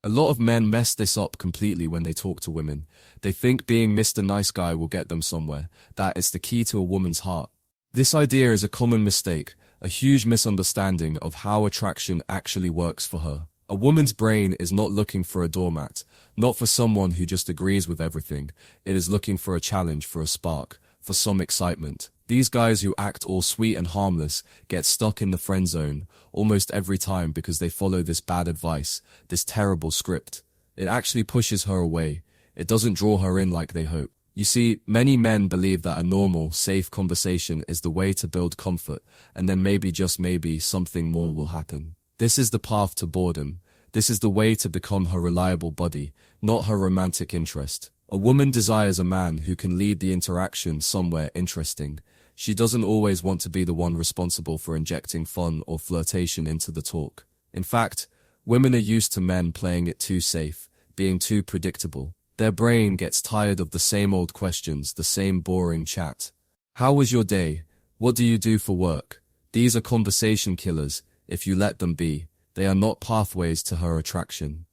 A lot of men mess this up completely when they talk to women. They think being Mr. Nice Guy will get them somewhere, that it's the key to a woman's heart. This idea is a common mistake, a huge misunderstanding of how attraction actually works for her. A woman's brain is not looking for a doormat, not for someone who just agrees with everything. It is looking for a challenge, for a spark, for some excitement. These guys who act all sweet and harmless get stuck in the friend zone almost every time because they follow this bad advice, this terrible script. It actually pushes her away. It doesn't draw her in like they hope. You see, many men believe that a normal, safe conversation is the way to build comfort, and then maybe, just maybe, something more will happen. This is the path to boredom. This is the way to become her reliable buddy, not her romantic interest. A woman desires a man who can lead the interaction somewhere interesting. She doesn't always want to be the one responsible for injecting fun or flirtation into the talk. In fact, women are used to men playing it too safe, being too predictable. Their brain gets tired of the same old questions, the same boring chat. How was your day? What do you do for work? These are conversation killers, if you let them be. They are not pathways to her attraction.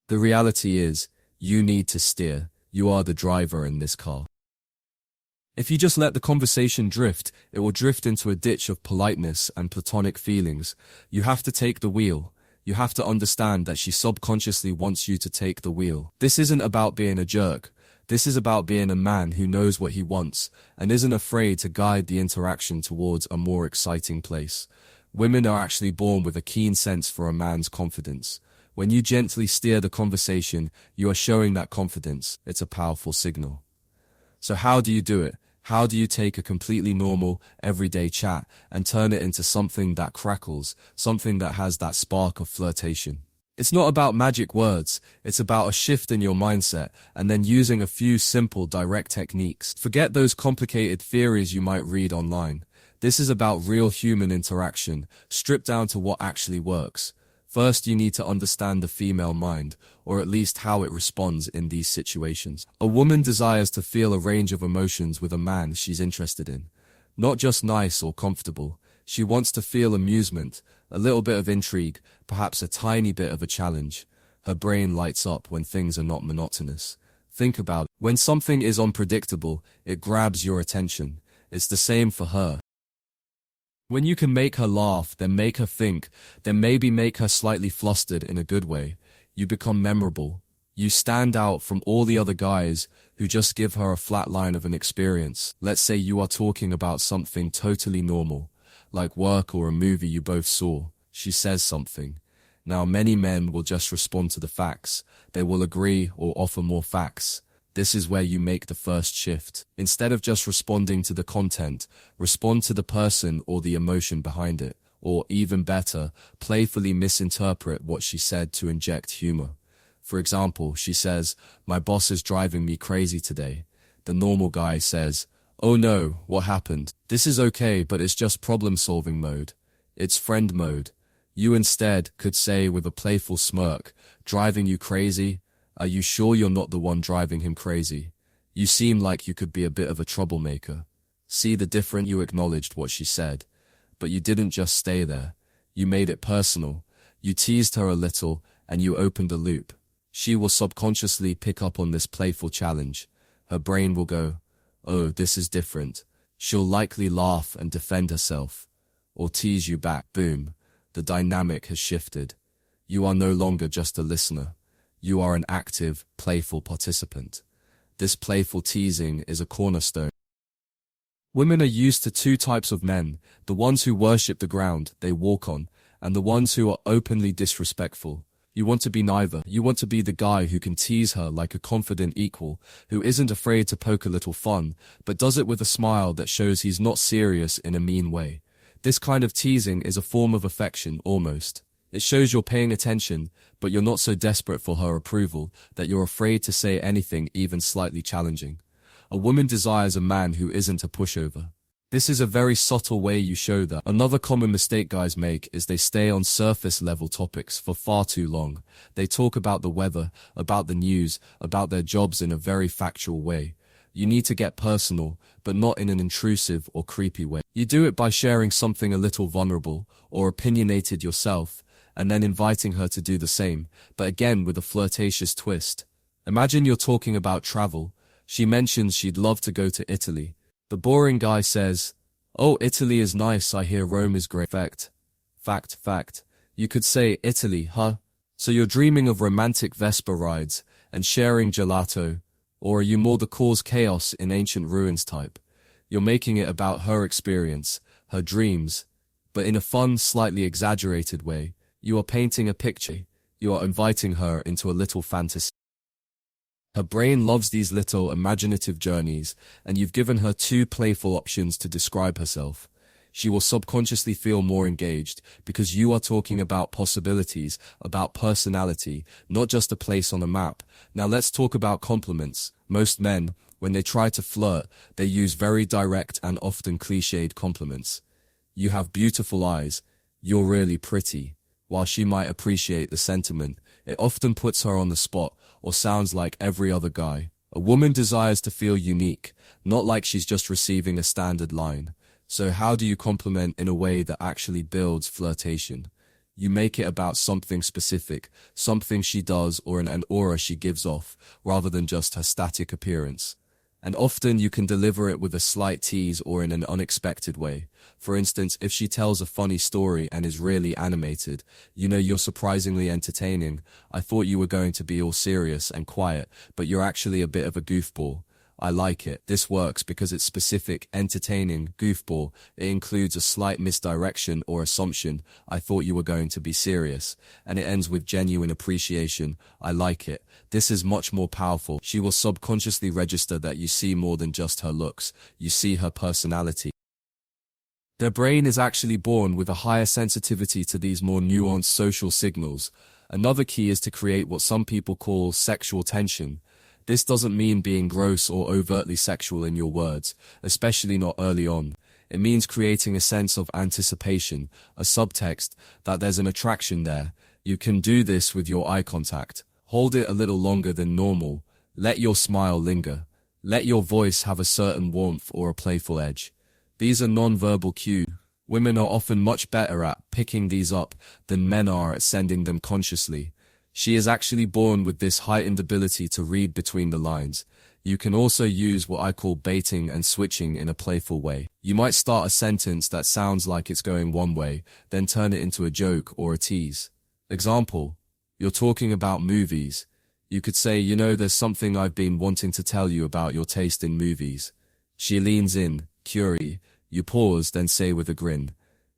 The reality is, you need to steer. You are the driver in this car. If you just let the conversation drift, it will drift into a ditch of politeness and platonic feelings. You have to take the wheel. You have to understand that she subconsciously wants you to take the wheel. This isn't about being a jerk. This is about being a man who knows what he wants and isn't afraid to guide the interaction towards a more exciting place. Women are actually born with a keen sense for a man's confidence. When you gently steer the conversation, you are showing that confidence. It's a powerful signal. So how do you do it? How do you take a completely normal, everyday chat and turn it into something that crackles, something that has that spark of flirtation? It's not about magic words, it's about a shift in your mindset and then using a few simple, direct techniques. Forget those complicated theories you might read online. This is about real human interaction, stripped down to what actually works. First, you need to understand the female mind, or at least how it responds in these situations. A woman desires to feel a range of emotions with a man she's interested in. Not just nice or comfortable. She wants to feel amusement, a little bit of intrigue, perhaps a tiny bit of a challenge. Her brain lights up when things are not monotonous. Think about it. When something is unpredictable, it grabs your attention. It's the same for her. When you can make her laugh, then make her think, then maybe make her slightly flustered in a good way, you become memorable. You stand out from all the other guys who just give her a flat line of an experience. Let's say you are talking about something totally normal, like work or a movie you both saw. She says something. Now many men will just respond to the facts. They will agree or offer more facts. This is where you make the first shift. Instead of just responding to the content, respond to the person or the emotion behind it. Or even better, playfully misinterpret what she said to inject humor. For example, she says, "My boss is driving me crazy today." The normal guy says, "Oh no, what happened?" This is okay, but it's just problem-solving mode. It's friend mode. You instead could say with a playful smirk, "Driving you crazy? Are you sure you're not the one driving him crazy? You seem like you could be a bit of a troublemaker." See the difference? You acknowledged what she said, but you didn't just stay there. You made it personal. You teased her a little, and you opened a loop. She will subconsciously pick up on this playful challenge. Her brain will go, "Oh, this is different." She'll likely laugh and defend herself, or tease you back. Boom. The dynamic has shifted. You are no longer just a listener. You are an active, playful participant. This playful teasing is a cornerstone. Women are used to two types of men, the ones who worship the ground they walk on, and the ones who are openly disrespectful. You want to be neither. You want to be the guy who can tease her like a confident equal, who isn't afraid to poke a little fun, but does it with a smile that shows he's not serious in a mean way. This kind of teasing is a form of affection, almost. It shows you're paying attention, but you're not so desperate for her approval that you're afraid to say anything even slightly challenging. A woman desires a man who isn't a pushover. This is a very subtle way you show that. Another common mistake guys make is they stay on surface level topics for far too long. They talk about the weather, about the news, about their jobs in a very factual way. You need to get personal, but not in an intrusive or creepy way. You do it by sharing something a little vulnerable or opinionated yourself, and then inviting her to do the same, but again with a flirtatious twist. Imagine you're talking about travel. She mentions she'd love to go to Italy. The boring guy says, "Oh, Italy is nice, I hear Rome is great." Fact. You could say, "Italy, huh? So you're dreaming of romantic Vespa rides and sharing gelato? Or are you more the cause chaos in ancient ruins type?" You're making it about her experience, her dreams, but in a fun, slightly exaggerated way. You are painting a picture. You are inviting her into a little fantasy. Her brain loves these little imaginative journeys, and you've given her two playful options to describe herself. She will subconsciously feel more engaged because you are talking about possibilities, about personality, not just a place on a map. Now let's talk about compliments. Most men, when they try to flirt, they use very direct and often cliched compliments. "You have beautiful eyes. You're really pretty." While she might appreciate the sentiment, it often puts her on the spot or sounds like every other guy. A woman desires to feel unique, not like she's just receiving a standard line. So how do you compliment in a way that actually builds flirtation? You make it about something specific, something she does or an aura she gives off, rather than just her static appearance. And often you can deliver it with a slight tease or in an unexpected way. For instance, if she tells a funny story and is really animated, you know you're surprisingly entertaining. "I thought you were going to be all serious and quiet, but you're actually a bit of a goofball. I like it." This works because it's specific, entertaining, goofball. It includes a slight misdirection or assumption. "I thought you were going to be serious." And it ends with genuine appreciation. "I like it." This is much more powerful. She will subconsciously register that you see more than just her looks. You see her personality. Their brain is actually born with a higher sensitivity to these more nuanced social signals. Another key is to create what some people call sexual tension. This doesn't mean being gross or overtly sexual in your words, especially not early on. It means creating a sense of anticipation, a subtext that there's an attraction there. You can do this with your eye contact. Hold it a little longer than normal. Let your smile linger. Let your voice have a certain warmth or a playful edge. These are non-verbal cues. Women are often much better at picking these up than men are at sending them consciously. She is actually born with this heightened ability to read between the lines. You can also use what I call baiting and switching in a playful way. You might start a sentence that sounds like it's going one way, then turn it into a joke or a tease. Example, you're talking about movies. You could say, "You know, there's something I've been wanting to tell you about your taste in movies." She leans in, curious. You pause, then say with a grin,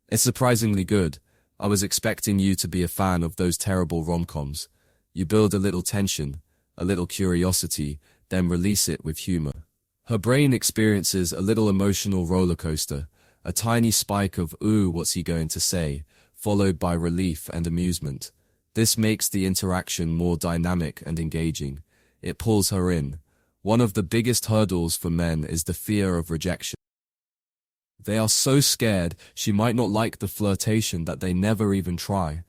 "It's surprisingly good. I was expecting you to be a fan of those terrible rom-coms." You build a little tension, a little curiosity, then release it with humor. Her brain experiences a little emotional roller coaster, a tiny spike of, "Ooh, what's he going to say?" followed by relief and amusement. This makes the interaction more dynamic and engaging. It pulls her in. One of the biggest hurdles for men is the fear of rejection. They are so scared she might not like the flirtation that they never even try.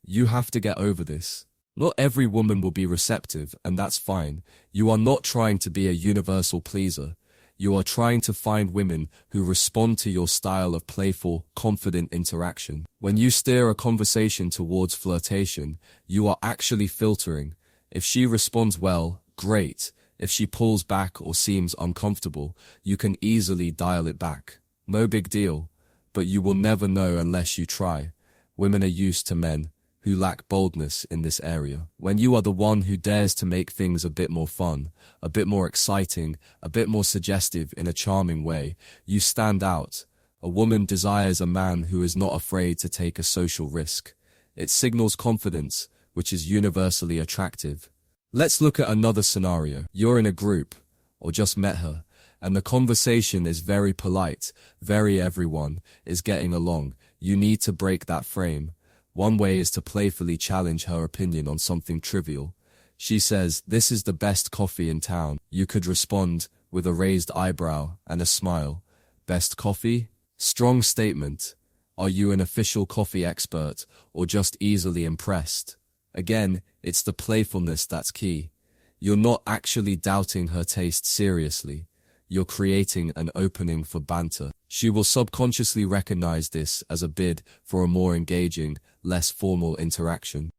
You have to get over this. Not every woman will be receptive, and that's fine. You are not trying to be a universal pleaser. You are trying to find women who respond to your style of playful, confident interaction. When you steer a conversation towards flirtation, you are actually filtering. If she responds well, great. If she pulls back or seems uncomfortable, you can easily dial it back. No big deal, but you will never know unless you try. Women are used to men who lack boldness in this area. When you are the one who dares to make things a bit more fun, a bit more exciting, a bit more suggestive in a charming way, you stand out. A woman desires a man who is not afraid to take a social risk. It signals confidence, which is universally attractive. Let's look at another scenario. You're in a group, or just met her, and the conversation is very polite, very everyone is getting along. You need to break that frame. One way is to playfully challenge her opinion on something trivial. She says, "This is the best coffee in town." You could respond with a raised eyebrow and a smile. "Best coffee?" Strong statement. Are you an official coffee expert or just easily impressed? Again, it's the playfulness that's key. You're not actually doubting her taste seriously. You're creating an opening for banter. She will subconsciously recognize this as a bid for a more engaging, less formal interaction.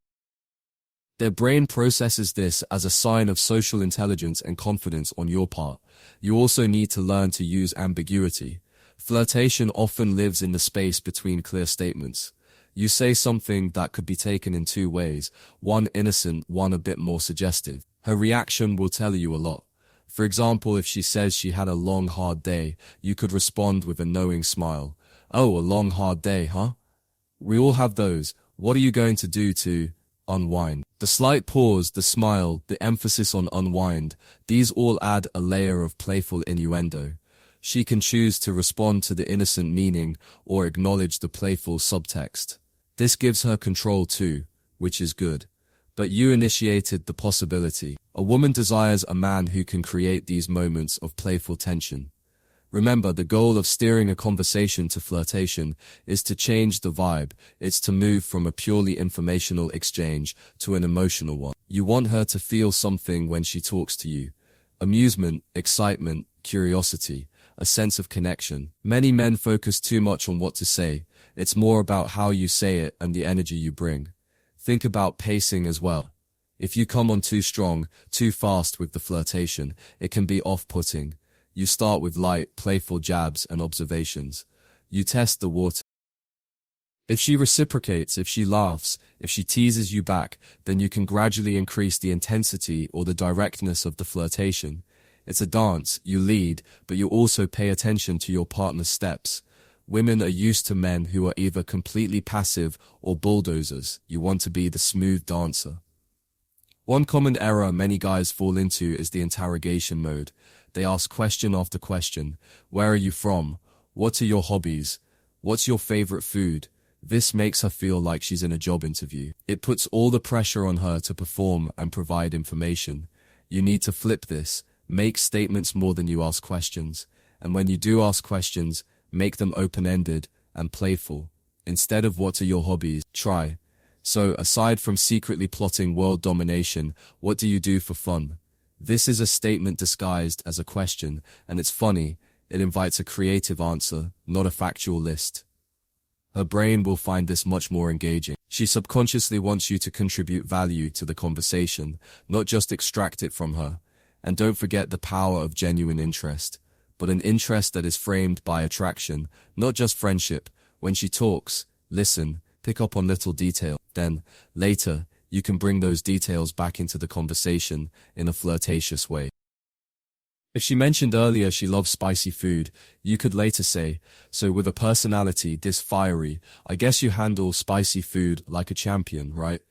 Their brain processes this as a sign of social intelligence and confidence on your part. You also need to learn to use ambiguity. Flirtation often lives in the space between clear statements. You say something that could be taken in two ways, one innocent, one a bit more suggestive. Her reaction will tell you a lot. For example, if she says she had a long, hard day, you could respond with a knowing smile. Oh, a long, hard day, huh? We all have those. What are you going to do to unwind? The slight pause, the smile, the emphasis on unwind, these all add a layer of playful innuendo. She can choose to respond to the innocent meaning or acknowledge the playful subtext. This gives her control too, which is good. But you initiated the possibility. A woman desires a man who can create these moments of playful tension. Remember, the goal of steering a conversation to flirtation is to change the vibe. It's to move from a purely informational exchange to an emotional one. You want her to feel something when she talks to you. Amusement, excitement, curiosity, a sense of connection. Many men focus too much on what to say. It's more about how you say it and the energy you bring. Think about pacing as well. If you come on too strong, too fast with the flirtation, it can be off-putting. You start with light, playful jabs and observations. You test the water. If she reciprocates, if she laughs, if she teases you back, then you can gradually increase the intensity or the directness of the flirtation. It's a dance, you lead, but you also pay attention to your partner's steps. Women are used to men who are either completely passive or bulldozers. You want to be the smooth dancer. One common error many guys fall into is the interrogation mode. They ask question after question. Where are you from? What are your hobbies? What's your favorite food? This makes her feel like she's in a job interview. It puts all the pressure on her to perform and provide information. You need to flip this. Make statements more than you ask questions. And when you do ask questions, make them open-ended and playful. Instead of what are your hobbies, try. So, aside from secretly plotting world domination, what do you do for fun? This is a statement disguised as a question, and it's funny. It invites a creative answer, not a factual list. Her brain will find this much more engaging. She subconsciously wants you to contribute value to the conversation, not just extract it from her. And don't forget the power of genuine interest, but an interest that is framed by attraction, not just friendship. When she talks, listen, pick up on little detail. Then, later, you can bring those details back into the conversation in a flirtatious way. If she mentioned earlier she loves spicy food, you could later say, so with a personality this fiery, I guess you handle spicy food like a champion, right?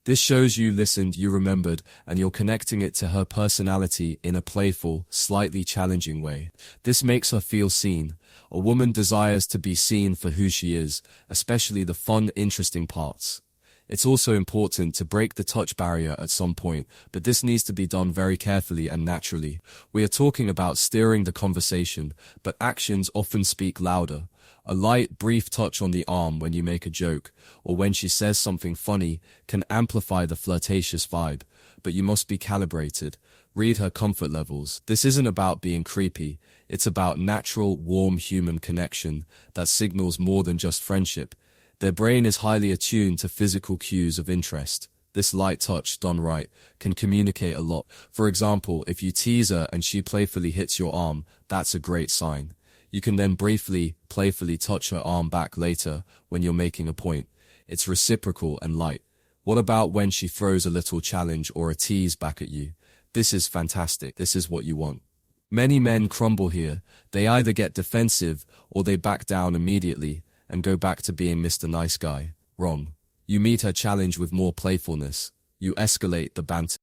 This shows you listened, you remembered, and you're connecting it to her personality in a playful, slightly challenging way. This makes her feel seen. A woman desires to be seen for who she is, especially the fun, interesting parts. It's also important to break the touch barrier at some point, but this needs to be done very carefully and naturally. We are talking about steering the conversation, but actions often speak louder. A light, brief touch on the arm when you make a joke, or when she says something funny, can amplify the flirtatious vibe, but you must be calibrated. Read her comfort levels. This isn't about being creepy. It's about natural, warm human connection that signals more than just friendship. Their brain is highly attuned to physical cues of interest. This light touch, done right, can communicate a lot. For example, if you tease her and she playfully hits your arm, that's a great sign. You can then briefly, playfully touch her arm back later when you're making a point. It's reciprocal and light. What about when she throws a little challenge or a tease back at you? This is fantastic. This is what you want. Many men crumble here. They either get defensive or they back down immediately and go back to being Mr. Nice Guy. Wrong. You meet her challenge with more playfulness. You escalate the banter.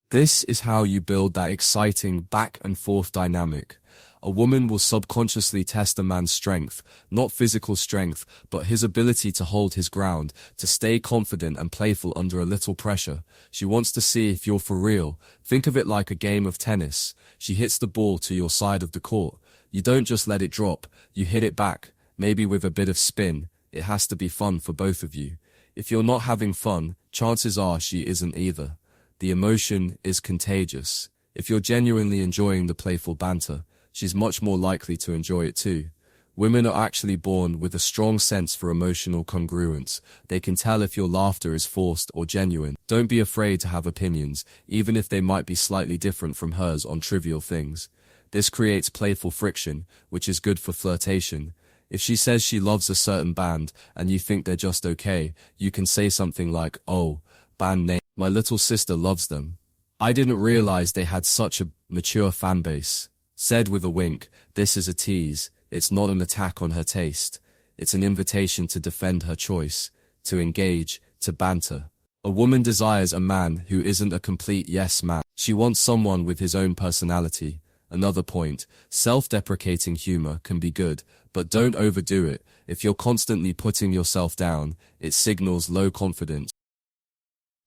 This is how you build that exciting back and forth dynamic. A woman will subconsciously test a man's strength, not physical strength, but his ability to hold his ground, to stay confident and playful under a little pressure. She wants to see if you're for real. Think of it like a game of tennis. She hits the ball to your side of the court. You don't just let it drop, you hit it back, maybe with a bit of spin. It has to be fun for both of you. If you're not having fun, chances are she isn't either. The emotion is contagious. If you're genuinely enjoying the playful banter, she's much more likely to enjoy it too. Women are actually born with a strong sense for emotional congruence. They can tell if your laughter is forced or genuine. Don't be afraid to have opinions, even if they might be slightly different from hers on trivial things. This creates playful friction, which is good for flirtation. If she says she loves a certain band and you think they're just okay, you can say something like, "Oh, band name. My little sister loves them. I didn't realize they had such a mature fan base." Said with a wink, this is a tease. It's not an attack on her taste. It's an invitation to defend her choice, to engage, to banter. A woman desires a man who isn't a complete yes man. She wants someone with his own personality. Another point, self-deprecating humor can be good, but don't overdo it. If you're constantly putting yourself down, it signals low confidence.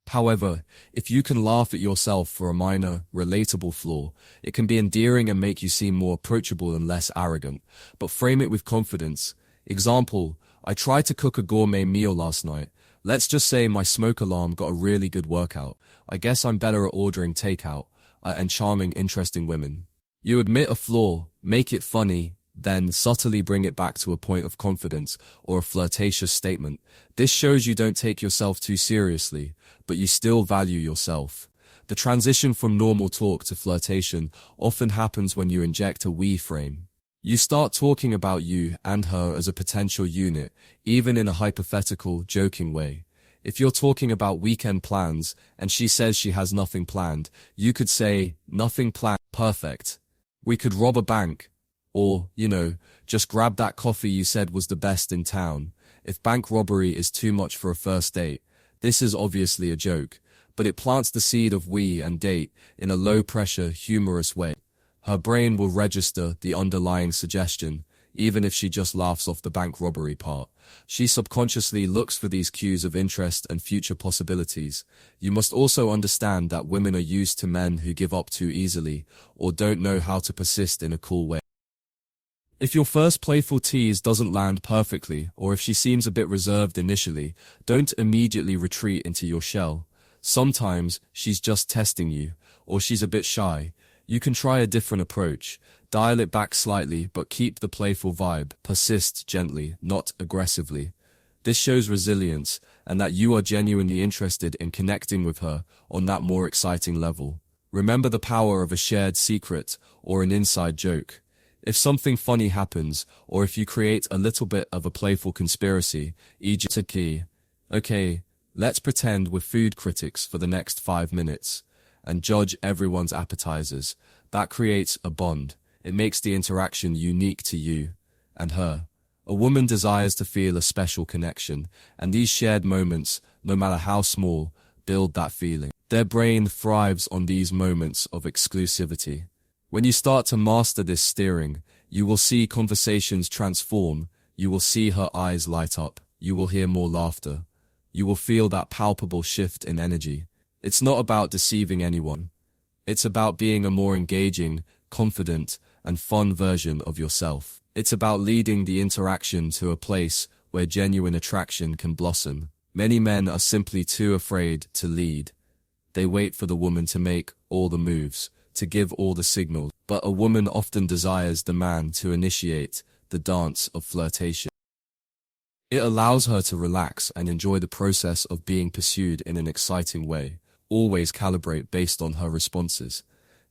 However, if you can laugh at yourself for a minor, relatable flaw, it can be endearing and make you seem more approachable and less arrogant. But frame it with confidence. Example, I tried to cook a gourmet meal last night. Let's just say my smoke alarm got a really good workout. I guess I'm better at ordering takeout, and charming, interesting women. You admit a flaw, make it funny, then subtly bring it back to a point of confidence or a flirtatious statement. This shows you don't take yourself too seriously, but you still value yourself. The transition from normal talk to flirtation often happens when you inject a we frame. You start talking about you and her as a potential unit, even in a hypothetical, joking way. If you're talking about weekend plans and she says she has nothing planned, you could say, "Nothing planned, perfect. We could rob a bank." Or, just grab that coffee you said was the best in town. If bank robbery is too much for a first date, this is obviously a joke, but it plants the seed of we and date in a low-pressure, humorous way. Her brain will register the underlying suggestion, even if she just laughs off the bank robbery part. She subconsciously looks for these cues of interest and future possibilities. You must also understand that women are used to men who give up too easily or don't know how to persist in a cool way. If your first playful tease doesn't land perfectly, or if she seems a bit reserved initially, don't immediately retreat into your shell. Sometimes she's just testing you, or she's a bit shy. You can try a different approach. Dial it back slightly, but keep the playful vibe. Persist gently, not aggressively. This shows resilience, and that you are genuinely interested in connecting with her on that more exciting level. Remember the power of a shared secret or an inside joke. If something funny happens, or if you create a little bit of a playful conspiracy, e.g., okay, let's pretend we're food critics for the next 5 minutes, and judge everyone's appetizers. That creates a bond. It makes the interaction unique to you and her. A woman desires to feel a special connection, and these shared moments, no matter how small, build that feeling. Their brain thrives on these moments of exclusivity. When you start to master this steering, you will see conversations transform, you will see her eyes light up, you will hear more laughter, you will feel that palpable shift in energy. It's not about deceiving anyone. It's about being a more engaging, confident, and fun version of yourself. It's about leading the interaction to a place where genuine attraction can blossom. Many men are simply too afraid to lead. They wait for the woman to make all the moves, to give all the signals, but a woman often desires the man to initiate the dance of flirtation. It allows her to relax and enjoy the process of being pursued in an exciting way. Always calibrate based on her responses.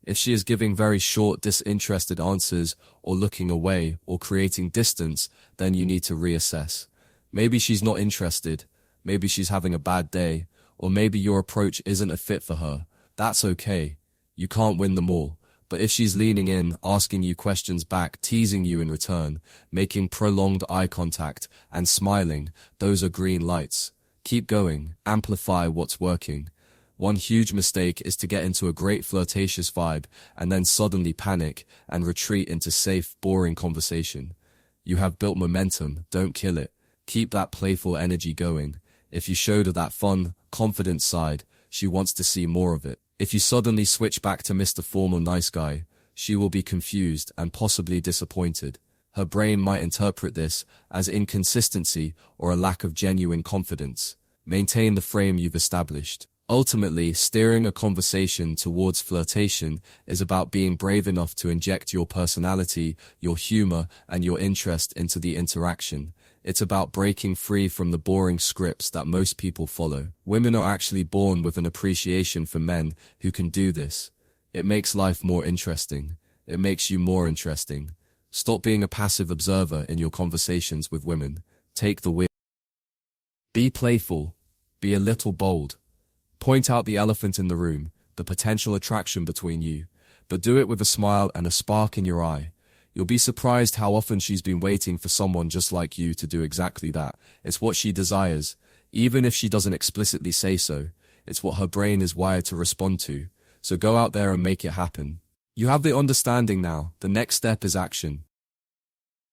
If she is giving very short, disinterested answers, or looking away, or creating distance, then you need to reassess. Maybe she's not interested, maybe she's having a bad day, or maybe your approach isn't a fit for her. That's okay. You can't win them all, but if she's leaning in, asking you questions back, teasing you in return, making prolonged eye contact, and smiling, those are green lights. Keep going, amplify what's working. One huge mistake is to get into a great flirtatious vibe and then suddenly panic and retreat into safe, boring conversation. You have built momentum, don't kill it. Keep that playful energy going. If you showed her that fun, confident side, she wants to see more of it. If you suddenly switch back to Mr. Formal Nice Guy, she will be confused and possibly disappointed. Her brain might interpret this as inconsistency or a lack of genuine confidence. Maintain the frame you've established. Ultimately, steering a conversation towards flirtation is about being brave enough to inject your personality, your humor, and your interest into the interaction. It's about breaking free from the boring scripts that most people follow. Women are actually born with an appreciation for men who can do this. It makes life more interesting. It makes you more interesting. Stop being a passive observer in your conversations with women. Take the wheel. Be playful. Be a little bold. Point out the elephant in the room, the potential attraction between you, but do it with a smile and a spark in your eye. You'll be surprised how often she's been waiting for someone just like you to do exactly that. It's what she desires, even if she doesn't explicitly say so. It's what her brain is wired to respond to. So go out there and make it happen. You have the understanding now. The next step is action.